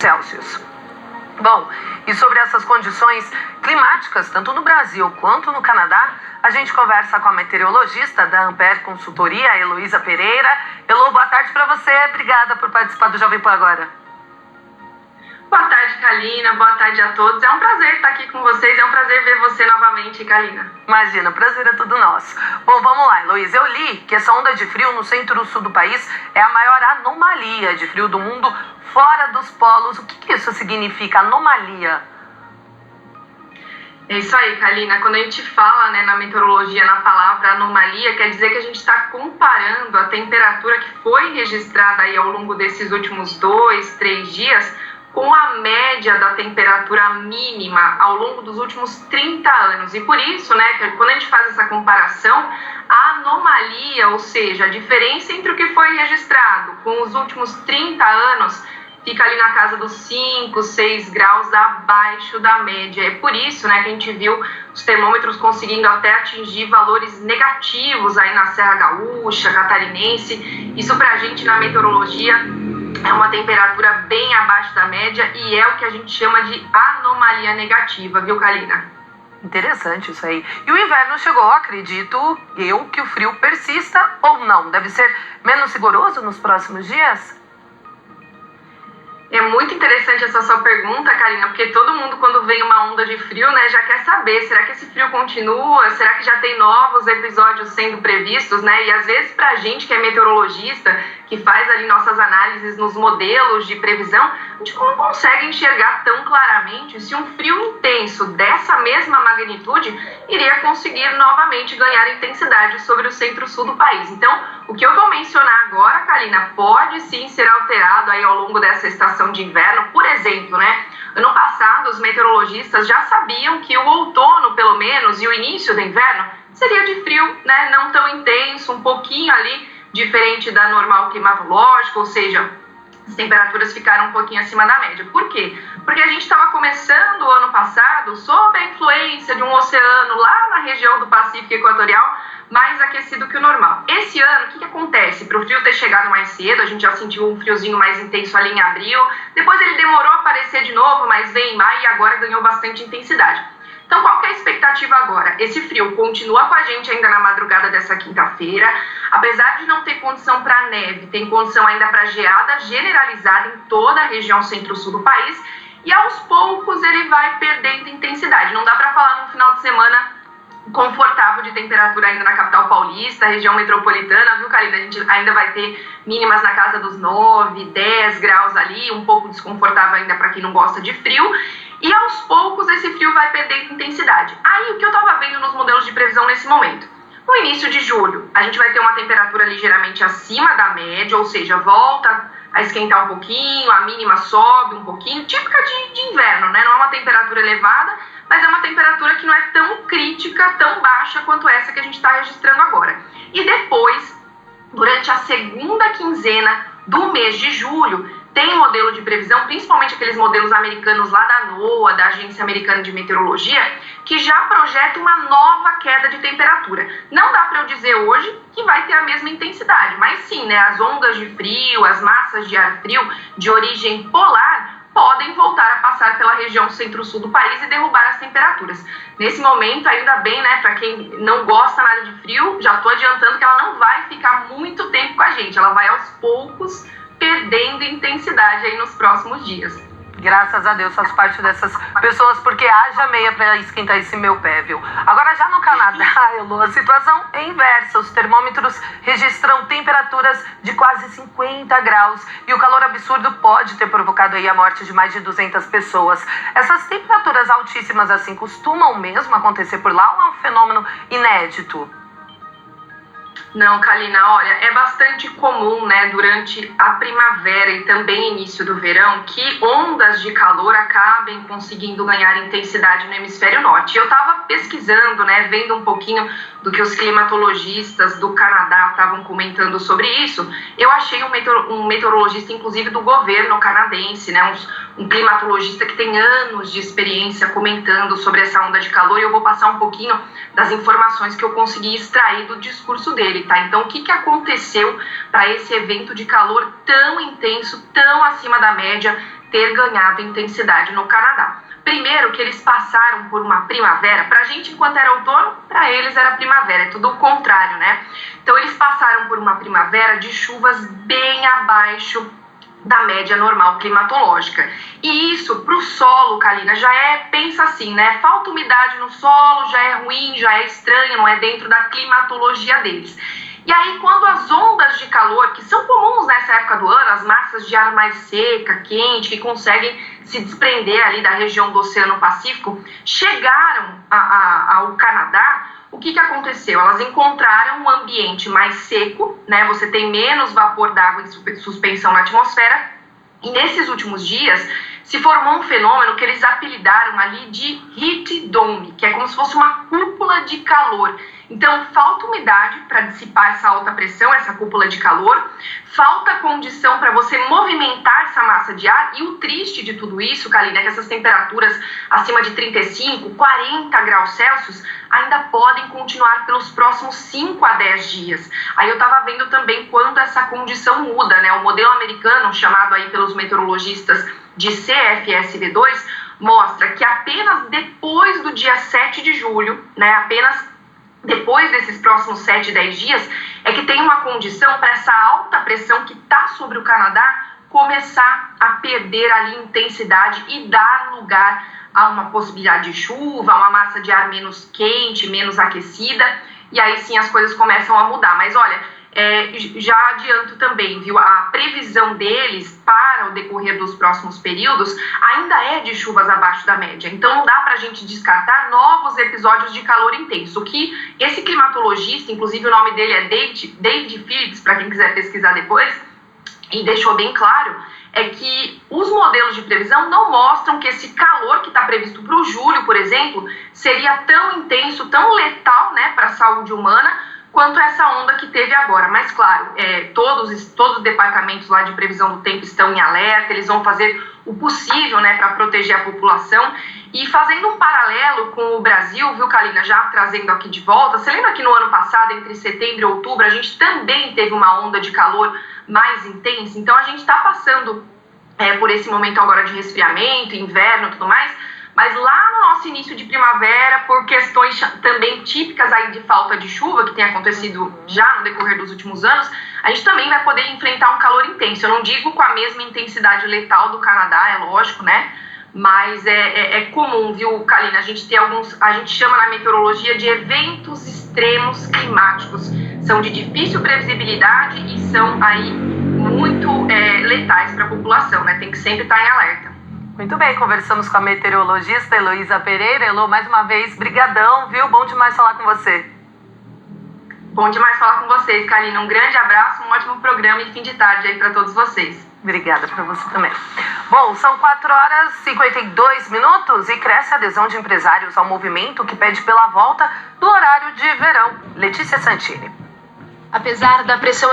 Celsius. Bom, e sobre essas condições climáticas, tanto no Brasil quanto no Canadá, a gente conversa com a meteorologista da Ampere Consultoria, Heloísa Pereira. Elô, boa tarde para você. Obrigada por participar do Jovem Pan agora. Boa tarde, Kalina. Boa tarde a todos. É um prazer estar aqui com vocês. É um prazer ver você novamente, Kalina. Imagina, o prazer é tudo nosso. Bom, vamos lá, Heloísa. Eu li que essa onda de frio no centro-sul do país é a maior anomalia de frio do mundo fora dos polos. O que isso significa, anomalia? É isso aí, Kalina. Quando a gente fala, na meteorologia, na palavra anomalia, quer dizer que a gente está comparando a temperatura que foi registrada aí ao longo desses últimos 2, 3 dias com a média da temperatura mínima ao longo dos últimos 30 anos. E por isso, quando a gente faz essa comparação, a anomalia, ou seja, a diferença entre o que foi registrado com os últimos 30 anos, fica ali na casa dos 5, 6 graus abaixo da média. É por isso, que a gente viu os termômetros conseguindo até atingir valores negativos aí na Serra Gaúcha, Catarinense. Isso pra gente na meteorologia é uma temperatura bem abaixo da média e é o que a gente chama de anomalia negativa, viu, Kalina? Interessante isso aí. E o inverno chegou, acredito eu, que o frio persista ou não? Deve ser menos rigoroso nos próximos dias? É muito interessante essa sua pergunta, Kalina, porque todo mundo, quando vem uma onda de frio, já quer saber, será que esse frio continua? Será que já tem novos episódios sendo previstos, E às vezes pra gente que é meteorologista, que faz ali nossas análises nos modelos de previsão, a gente não consegue enxergar tão claramente se um frio intenso dessa mesma magnitude iria conseguir novamente ganhar intensidade sobre o centro-sul do país. Então, o que eu vou mencionar agora, Kalina, pode sim ser alterado aí ao longo dessa estação de inverno. Por exemplo, ano passado os meteorologistas já sabiam que o outono, pelo menos, e o início do inverno seria de frio, não tão intenso, um pouquinho ali diferente da normal climatológica, ou seja, as temperaturas ficaram um pouquinho acima da média. Por quê? Porque a gente estava começando o ano passado sob a influência de um oceano lá na região do Pacífico Equatorial mais aquecido que o normal. Esse ano, o que acontece? Para o frio ter chegado mais cedo, a gente já sentiu um friozinho mais intenso ali em abril, depois ele demorou a aparecer de novo, mas veio em maio e agora ganhou bastante intensidade. Então, qual que é a expectativa agora? Esse frio continua com a gente ainda na madrugada dessa quinta-feira, apesar de não ter condição para neve, tem condição ainda para geada generalizada em toda a região centro-sul do país, e aos poucos ele vai perdendo intensidade. Não dá para falar num final de semana confortável de temperatura ainda na capital paulista, região metropolitana, viu, Kalina? A gente ainda vai ter mínimas na casa dos 9, 10 graus ali, um pouco desconfortável ainda para quem não gosta de frio, e aos poucos esse frio vai perdendo intensidade. Aí, o que eu estava vendo nos modelos de previsão nesse momento? No início de julho, a gente vai ter uma temperatura ligeiramente acima da média, ou seja, volta a esquentar um pouquinho, a mínima sobe um pouquinho, típica de inverno, Não é uma temperatura elevada, mas é uma temperatura que não é tão crítica, tão baixa quanto essa que a gente está registrando agora. E depois, durante a segunda quinzena do mês de julho, tem um modelo de previsão, principalmente aqueles modelos americanos lá da NOAA, da Agência Americana de Meteorologia, que já projeta uma nova queda de temperatura. Não dá para eu dizer hoje que vai ter a mesma intensidade, mas sim, as ondas de frio, as massas de ar frio de origem polar podem voltar a passar pela região centro-sul do país e derrubar as temperaturas. Nesse momento, ainda bem, para quem não gosta nada de frio, já estou adiantando que ela não vai ficar muito tempo com a gente, ela vai aos poucos perdendo intensidade aí nos próximos dias. Graças a Deus, faço parte dessas pessoas, porque haja meia para esquentar esse meu pé, viu? Agora, já no Canadá, Elô, a situação é inversa. Os termômetros registram temperaturas de quase 50 graus e o calor absurdo pode ter provocado aí a morte de mais de 200 pessoas. Essas temperaturas altíssimas assim costumam mesmo acontecer por lá ou é um fenômeno inédito? Não, Kalina, olha, é bastante comum, durante a primavera e também início do verão, que ondas de calor acabem conseguindo ganhar intensidade no hemisfério norte. Eu estava pesquisando, vendo um pouquinho do que os climatologistas do Canadá estavam comentando sobre isso. Eu achei um meteorologista, inclusive, do governo canadense, um climatologista que tem anos de experiência comentando sobre essa onda de calor, e eu vou passar um pouquinho das informações que eu consegui extrair do discurso dele, tá? Então, o que aconteceu para esse evento de calor tão intenso, tão acima da média, ter ganhado intensidade no Canadá. Primeiro, que eles passaram por uma primavera, pra gente enquanto era outono, pra eles era primavera, é tudo o contrário, né? Então eles passaram por uma primavera de chuvas bem abaixo da média normal climatológica. E isso pro solo, Kalina, já pensa assim, né? Falta umidade no solo, já é ruim, já é estranho, não é dentro da climatologia deles. E aí, quando as ondas de calor, que são comuns nessa época do ano, as massas de ar mais seca, quente, que conseguem se desprender ali da região do Oceano Pacífico, chegaram ao Canadá, o que aconteceu? Elas encontraram um ambiente mais seco, né? Você tem menos vapor d'água em suspensão na atmosfera, e nesses últimos dias se formou um fenômeno que eles apelidaram ali de heat dome, que é como se fosse uma cúpula de calor. Então, falta umidade para dissipar essa alta pressão, essa cúpula de calor, falta condição para você movimentar essa massa de ar, e o triste de tudo isso, Kalina, é que essas temperaturas acima de 35, 40 graus Celsius ainda podem continuar pelos próximos 5 a 10 dias. Aí eu estava vendo também quando essa condição muda, né? O modelo americano, chamado aí pelos meteorologistas de CFSV2, mostra que apenas depois do dia 7 de julho, né, apenas depois desses próximos 7, 10 dias, é que tem uma condição para essa alta pressão que está sobre o Canadá começar a perder ali intensidade e dar lugar a uma possibilidade de chuva, a uma massa de ar menos quente, menos aquecida, e aí sim as coisas começam a mudar. Mas olha, já adianto também, viu, a previsão deles para o decorrer dos próximos períodos ainda é de chuvas abaixo da média, então não dá para a gente descartar novos episódios de calor intenso. O que esse climatologista, inclusive o nome dele é David Phillips, para quem quiser pesquisar depois, e deixou bem claro, é que os modelos de previsão não mostram que esse calor que está previsto para o julho, por exemplo, seria tão intenso, tão letal, né, para a saúde humana, quanto essa onda que teve agora. Mas claro, todos os departamentos lá de previsão do tempo estão em alerta, eles vão fazer o possível, né, para proteger a população. E fazendo um paralelo com o Brasil, viu, Kalina, já trazendo aqui de volta, você lembra que no ano passado, entre setembro e outubro, a gente também teve uma onda de calor mais intensa? Então a gente está passando por esse momento agora de resfriamento, inverno e tudo mais, mas lá no nosso início de primavera, por questões também típicas aí de falta de chuva, que tem acontecido já no decorrer dos últimos anos, a gente também vai poder enfrentar um calor intenso. Eu não digo com a mesma intensidade letal do Canadá, é lógico, né? Mas é comum, viu, Kalina? A gente tem a gente chama na meteorologia de eventos extremos climáticos. São de difícil previsibilidade e são aí muito letais para a população, né? Tem que sempre estar em alerta. Muito bem, conversamos com a meteorologista Heloísa Pereira. Elô, mais uma vez, brigadão, viu? Bom demais falar com você. Bom demais falar com vocês, Kalina. Um grande abraço, um ótimo programa e fim de tarde aí para todos vocês. Obrigada para você também. Bom, são 4h52 e cresce a adesão de empresários ao movimento que pede pela volta do horário de verão. Letícia Santini. Apesar da pressão